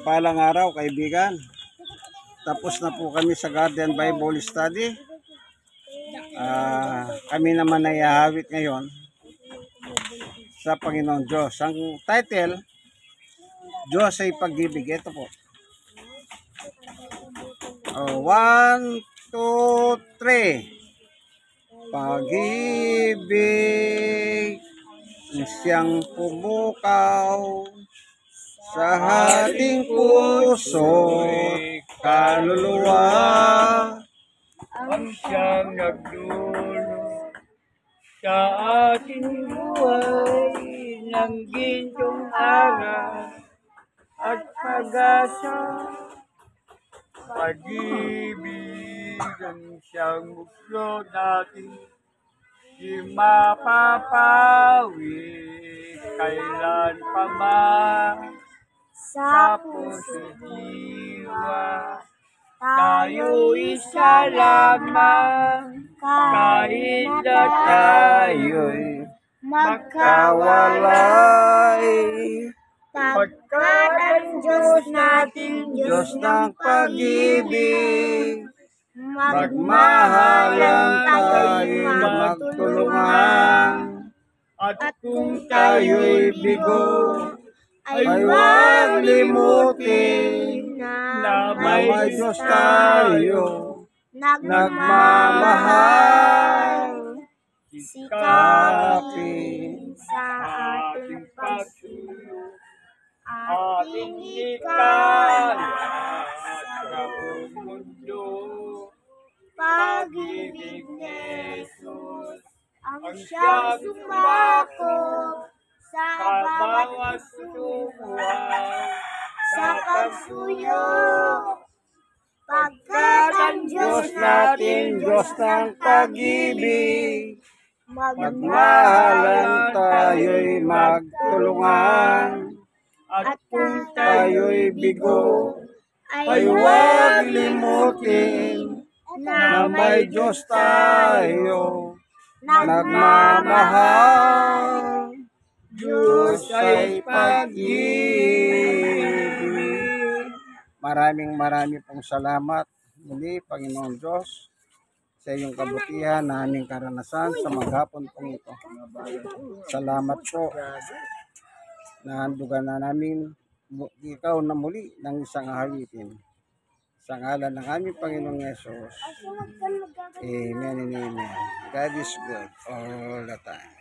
Mapagpalang araw, kaibigan. Tapos na po kami sa Garden Bible Study. Kami naman ay hahawit ngayon sa Panginoon Diyos. Ang title, Diyos ay pag-ibig. Ito po. 1, 2, 3. Pag-ibig siyang pumukaw sa ating puso't kaluluwa. Ang siyang nagdulot sa ating buhay ng gintong araw at pag-asa. Pag-ibig ang siyang buklo natin, di mapapawi kailan pa man. Sa puso't diwa, tayo isa lamang, kahit na tayo'y Magkawalay, pagkat ang Diyos natin, Diyos ng pag-ibig. Magmahalan tayo'y magtulungan. At kung tayo'y bigo, Ay huwag limutin na may may Diyos tayo nagmamahal. sikapin sa ating pagsuyo, ating ikala sa buong mundo. Pag-ibig ni Jesus ang siyang sumakop sa bawat tuwa, sa pagsuyo. Pagkat ang Diyos Diyos natin, Diyos ng pag-ibig. Magmahalan tayo'y magtulungan. at kung Tayo'y bigo, ay ay huwag limutin na may Diyos tayo nagmamahal. Diyos ay pag-ibig. Maraming pong salamat muli, Panginoon Diyos, sa iyong kabutihan na aming karanasan sa maghapon pong ito. Salamat po na handugan na namin ikaw na muli ng isang ahawitin. Sa ngalan ng aming Panginoong Yesus. Amen and amen. God is good all the time.